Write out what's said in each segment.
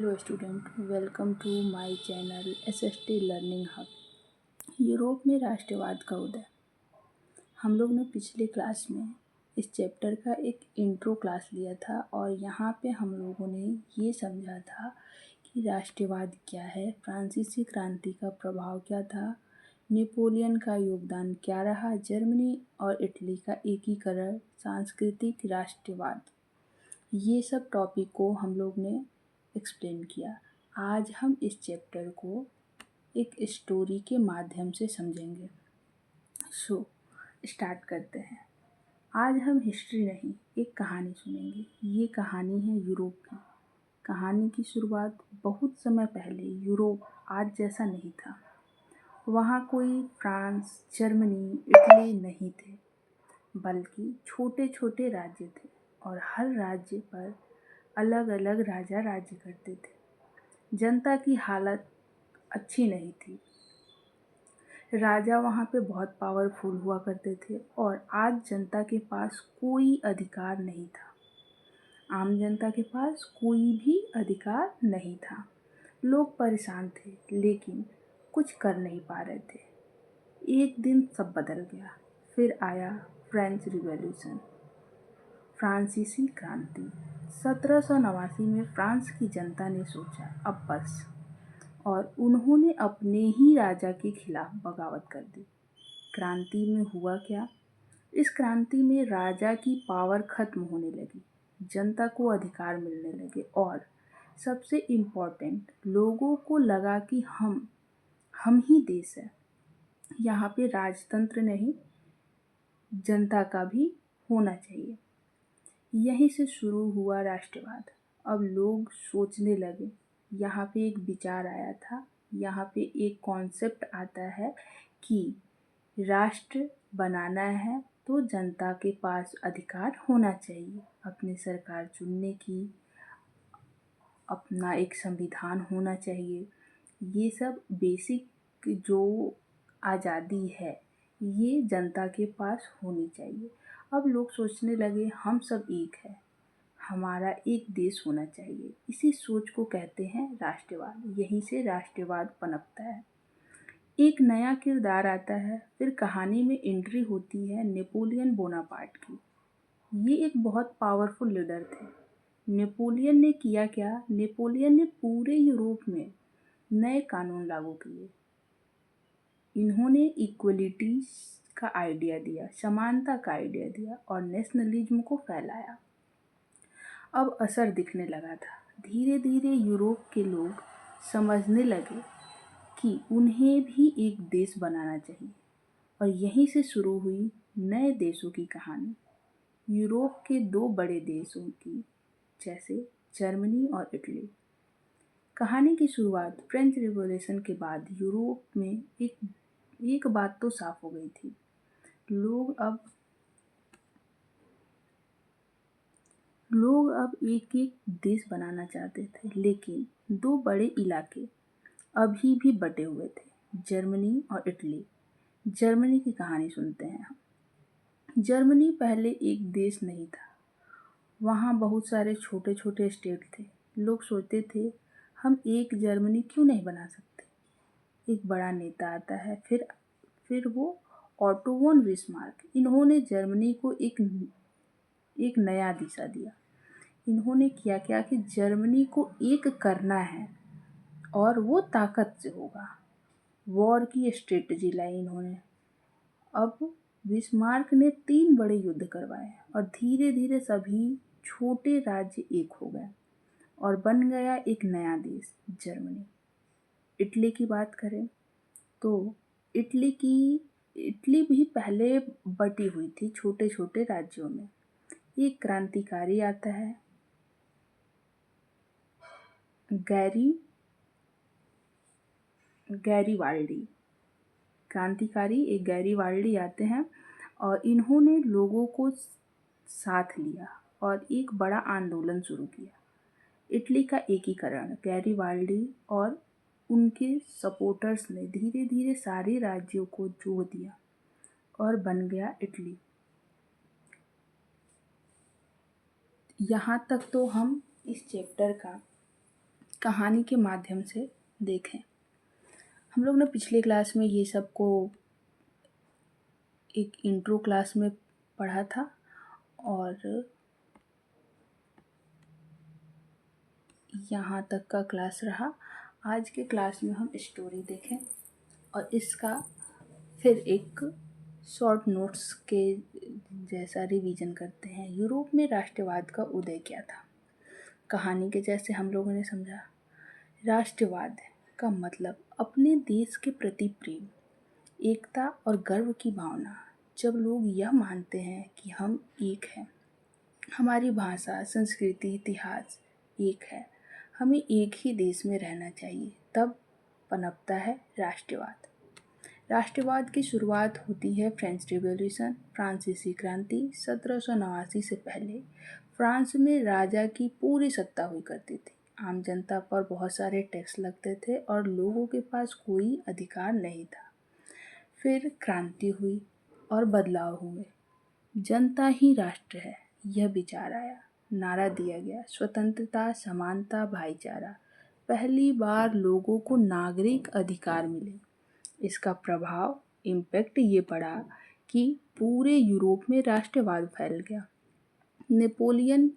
Hello student, welcome to my channel SST learning hub. Europe में राष्ट्रवाद का उदय। हम लोग ने पिछले क्लास में इस चैप्टर का एक इंट्रो क्लास लिया था और यहाँ पे हम लोगों ने ये समझा था कि राष्ट्रवाद क्या है, फ्रांसीसी क्रांति का प्रभाव क्या था, नेपोलियन का योगदान क्या रहा, जर्मनी और इटली का एकीकरण, सांस्कृतिक राष्ट्रवाद, ये सब टॉपिक को हम लोग ने एक्सप्लेन किया। आज हम इस चैप्टर को एक स्टोरी के माध्यम से समझेंगे। सो स्टार्ट करते हैं। आज हम हिस्ट्री नहीं, एक कहानी सुनेंगे। ये कहानी है यूरोप की। कहानी की शुरुआत बहुत समय पहले यूरोप आज जैसा नहीं था। वहाँ कोई फ्रांस, जर्मनी, इटली नहीं थे, बल्कि छोटे छोटे राज्य थे और हर राज्य पर अलग अलग राजा राज्य करते थे। जनता की हालत अच्छी नहीं थी। राजा वहाँ पे बहुत पावरफुल हुआ करते थे और आज जनता के पास कोई अधिकार नहीं था। आम जनता के पास कोई भी अधिकार नहीं था। लोग परेशान थे, लेकिन कुछ कर नहीं पा रहे थे। एक दिन सब बदल गया। फिर आया फ्रेंच रिवॉल्यूशन, फ्रांसीसी क्रांति। 1789 में फ्रांस की जनता ने सोचा अब बस, और उन्होंने अपने ही राजा के खिलाफ बगावत कर दी। क्रांति में हुआ क्या? इस क्रांति में राजा की पावर खत्म होने लगी, जनता को अधिकार मिलने लगे और सबसे इम्पोर्टेंट, लोगों को लगा कि हम ही देश है। यहाँ पे राजतंत्र नहीं, जनता का भी होना चाहिए। यहीं से शुरू हुआ राष्ट्रवाद। अब लोग सोचने लगे। यहाँ पे एक विचार आया था, यहाँ पे एक कॉन्सेप्ट आता है कि राष्ट्र बनाना है तो जनता के पास अधिकार होना चाहिए अपनी सरकार चुनने की, अपना एक संविधान होना चाहिए। ये सब बेसिक जो आज़ादी है ये जनता के पास होनी चाहिए। अब लोग सोचने लगे हम सब एक है, हमारा एक देश होना चाहिए। इसी सोच को कहते हैं राष्ट्रवाद। यहीं से राष्ट्रवाद पनपता है। एक नया किरदार आता है। फिर कहानी में एंट्री होती है नेपोलियन बोनापार्ट की। ये एक बहुत पावरफुल लीडर थे। नेपोलियन ने किया क्या? नेपोलियन ने पूरे यूरोप में नए कानून लागू किए। इन्होंने इक्वलिटी का आइडिया दिया, समानता का आइडिया दिया और नेशनलिज्म को फैलाया। अब असर दिखने लगा था। धीरे धीरे यूरोप के लोग समझने लगे कि उन्हें भी एक देश बनाना चाहिए और यहीं से शुरू हुई नए देशों की कहानी। यूरोप के दो बड़े देशों की, जैसे जर्मनी और इटली। कहानी की शुरुआत फ्रेंच रिवॉल्यूशन के बाद यूरोप में एक बात तो साफ हो गई थी। लोग अब एक एक देश बनाना चाहते थे, लेकिन दो बड़े इलाके अभी भी बटे हुए थे, जर्मनी और इटली। जर्मनी की कहानी सुनते हैं हम। जर्मनी पहले एक देश नहीं था। वहाँ बहुत सारे छोटे छोटे स्टेट थे। लोग सोचते थे हम एक जर्मनी क्यों नहीं बना सकते। एक बड़ा नेता आता है, फिर वो ऑटो वॉन बिस्मार्क। इन्होंने जर्मनी को एक नया दिशा दिया। इन्होंने किया क्या कि जर्मनी को एक करना है और वो ताकत से होगा। वॉर की स्ट्रेटजी लाई इन्होंने। अब बिस्मार्क ने 3 बड़े युद्ध करवाए और धीरे धीरे सभी छोटे राज्य एक हो गए और बन गया एक नया देश, जर्मनी। इटली की बात करें तो इटली भी पहले बटी हुई थी छोटे छोटे राज्यों में। एक क्रांतिकारी आता है, गैरीवाल्डी। क्रांतिकारी एक गैरीवाल्डी आते हैं और इन्होंने लोगों को साथ लिया और एक बड़ा आंदोलन शुरू किया। इटली का एकीकरण। गैरीवाल्डी और उनके सपोर्टर्स ने धीरे धीरे सारे राज्यों को जोड़ दिया और बन गया इटली। यहाँ तक तो हम इस चैप्टर का कहानी के माध्यम से देखें। हम लोग ने पिछले क्लास में ये सब को एक इंट्रो क्लास में पढ़ा था और यहाँ तक का क्लास रहा। आज के क्लास में हम स्टोरी देखें और इसका फिर एक शॉर्ट नोट्स के जैसा रिवीजन करते हैं। यूरोप में राष्ट्रवाद का उदय क्या था? कहानी के जैसे हम लोगों ने समझा। राष्ट्रवाद का मतलब अपने देश के प्रति प्रेम, एकता और गर्व की भावना। जब लोग यह मानते हैं कि हम एक हैं, हमारी भाषा, संस्कृति, इतिहास एक है, हमें एक ही देश में रहना चाहिए, तब पनपता है राष्ट्रवाद। राष्ट्रवाद की शुरुआत होती है फ्रेंच रिवॉल्यूशन, फ्रांसीसी क्रांति। 1789 से पहले फ्रांस में राजा की पूरी सत्ता हुई करती थी। आम जनता पर बहुत सारे टैक्स लगते थे और लोगों के पास कोई अधिकार नहीं था। फिर क्रांति हुई और बदलाव हुए। जनता ही राष्ट्र है, यह विचार आया। नारा दिया गया, स्वतंत्रता, समानता, भाईचारा। पहली बार लोगों को नागरिक अधिकार मिले। इसका प्रभाव, इम्पैक्ट ये पड़ा कि पूरे यूरोप में राष्ट्रवाद फैल गया। नेपोलियन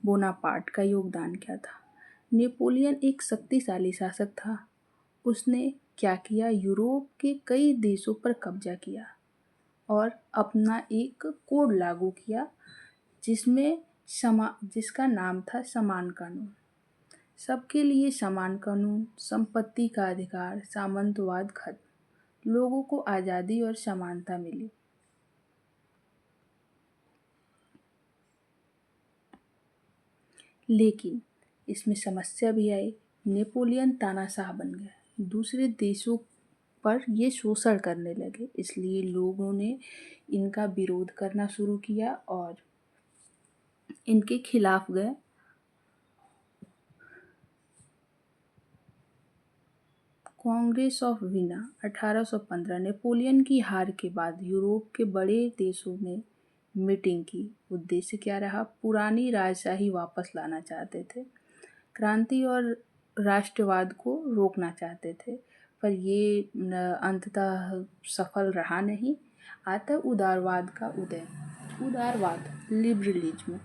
बोनापार्ट का योगदान क्या था? नेपोलियन एक शक्तिशाली शासक था। उसने क्या किया? यूरोप के कई देशों पर कब्जा किया और अपना एक कोड लागू किया जिसका नाम था समान कानून। सबके लिए समान कानून, संपत्ति का अधिकार, सामंतवाद खत्म, लोगों को आज़ादी और समानता मिली। लेकिन इसमें समस्या भी आई। नेपोलियन तानाशाह बन गया, दूसरे देशों पर ये शोषण करने लगे, इसलिए लोगों ने इनका विरोध करना शुरू किया और इनके खिलाफ गए। कांग्रेस ऑफ वीना 1815। नेपोलियन की हार के बाद यूरोप के बड़े देशों ने मीटिंग की। उद्देश्य क्या रहा? पुरानी राजशाही वापस लाना चाहते थे, क्रांति और राष्ट्रवाद को रोकना चाहते थे, पर ये अंततः सफल रहा नहीं। आता उदारवाद का उदय। उदारवाद, लिबरलिज्म,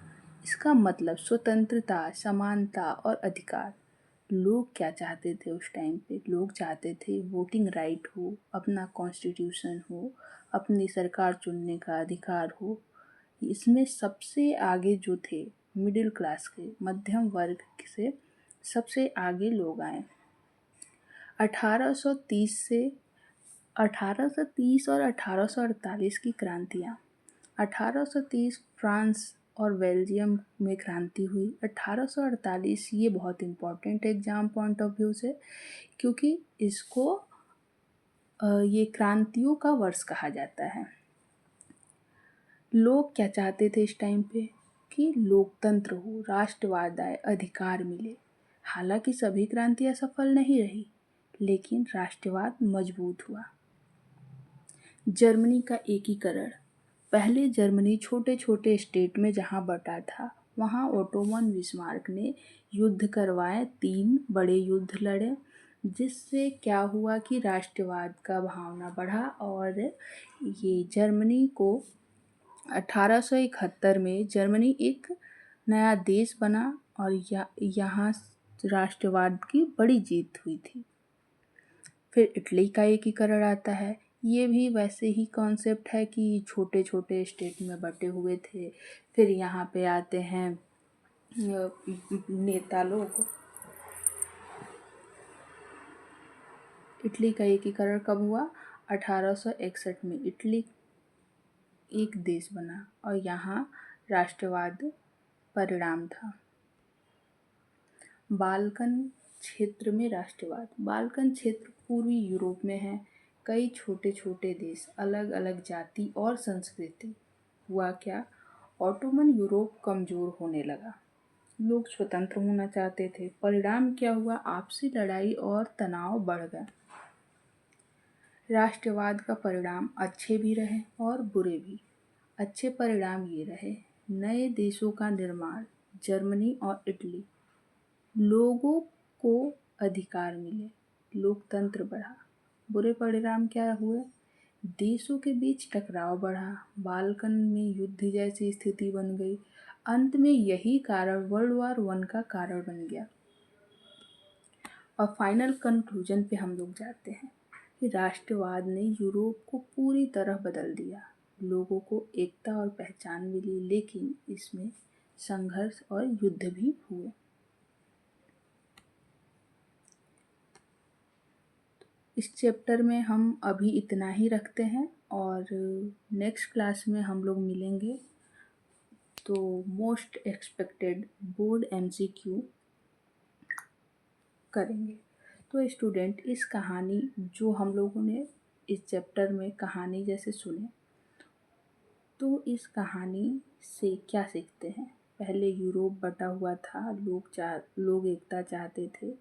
इसका मतलब स्वतंत्रता, समानता और अधिकार। लोग क्या चाहते थे उस टाइम पे? लोग चाहते थे वोटिंग राइट हो, अपना कॉन्स्टिट्यूशन हो, अपनी सरकार चुनने का अधिकार हो। इसमें सबसे आगे जो थे मिडिल क्लास के, मध्यम वर्ग से सबसे आगे लोग आए। 1830 और 1848 की क्रांतियाँ। 1830 फ्रांस और बेल्जियम में क्रांति हुई। 1848 ये बहुत important exam point of view से, क्योंकि इसको ये क्रांतियों का वर्ष कहा जाता है। लोग क्या चाहते थे इस टाइम पे? कि लोकतंत्र हो, राष्ट्रवाद आए, अधिकार मिले। हालांकि सभी क्रांतियां सफल नहीं रही, लेकिन राष्ट्रवाद मजबूत हुआ। जर्मनी का एकीकरण। पहले जर्मनी छोटे छोटे स्टेट में जहाँ बटा था, वहाँ ओटोमन बिस्मार्क ने युद्ध करवाए, 3 बड़े युद्ध लड़े, जिससे क्या हुआ कि राष्ट्रवाद का भावना बढ़ा और ये जर्मनी को 1871 में जर्मनी एक नया देश बना और यहाँ राष्ट्रवाद की बड़ी जीत हुई थी। फिर इटली का एकीकरण आता है। ये भी वैसे ही कॉन्सेप्ट है कि छोटे छोटे स्टेट में बटे हुए थे। फिर यहाँ पे आते हैं नेता लोग। इटली का एकीकरण कब हुआ? 1861 में इटली एक देश बना और यहाँ राष्ट्रवाद परिणाम था। बाल्कन क्षेत्र में राष्ट्रवाद। बाल्कन क्षेत्र पूर्वी यूरोप में है। कई छोटे छोटे देश, अलग अलग जाति और संस्कृति। हुआ क्या? ऑटोमन यूरोप कमजोर होने लगा, लोग स्वतंत्र होना चाहते थे। परिणाम क्या हुआ? आपसी लड़ाई और तनाव बढ़ गया। राष्ट्रवाद का परिणाम अच्छे भी रहे और बुरे भी। अच्छे परिणाम ये रहे, नए देशों का निर्माण, जर्मनी और इटली। लोगों को अधिकार मिले, लोकतंत्र बढ़ा। बुरे परिणाम क्या हुए? देशों के बीच टकराव बढ़ा, बाल्कन में युद्ध जैसी स्थिति बन गई। अंत में यही कारण वर्ल्ड वॉर 1 का कारण बन गया। और फाइनल कंक्लूजन पे हम लोग जाते हैं कि राष्ट्रवाद ने यूरोप को पूरी तरह बदल दिया। लोगों को एकता और पहचान मिली, लेकिन इसमें संघर्ष और युद्ध भी हुए। इस चैप्टर में हम अभी इतना ही रखते हैं और नेक्स्ट क्लास में हम लोग मिलेंगे तो मोस्ट एक्सपेक्टेड बोर्ड MCQ करेंगे। तो स्टूडेंट, इस कहानी जो हम लोगों ने इस चैप्टर में कहानी जैसे सुने, तो इस कहानी से क्या सीखते हैं? पहले यूरोप बटा हुआ था, लोग एकता चाहते थे।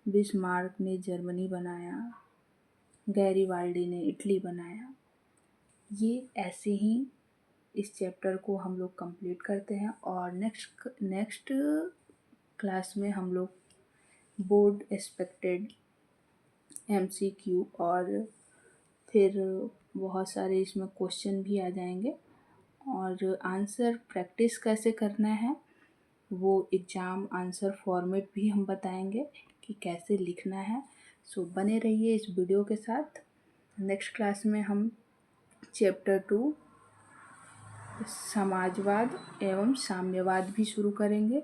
बिस्मार्क ने जर्मनी बनाया, गैरिबाल्डी ने इटली बनाया। ये ऐसे ही इस चैप्टर को हम लोग कंप्लीट करते हैं और नेक्स्ट क्लास में हम लोग बोर्ड एक्सपेक्टेड MCQ और फिर बहुत सारे इसमें क्वेश्चन भी आ जाएंगे और आंसर प्रैक्टिस कैसे करना है वो एग्ज़ाम आंसर फॉर्मेट भी हम बताएंगे कि कैसे लिखना है। सो बने रहिए इस वीडियो के साथ। नेक्स्ट क्लास में हम चैप्टर 2 समाजवाद एवं साम्यवाद भी शुरू करेंगे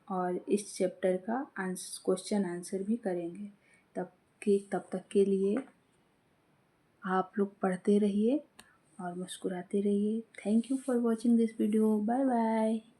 और इस चैप्टर का क्वेश्चन आंसर भी करेंगे। तब तक के लिए आप लोग पढ़ते रहिए और मुस्कुराते रहिए। Thank you for watching this video. Bye bye.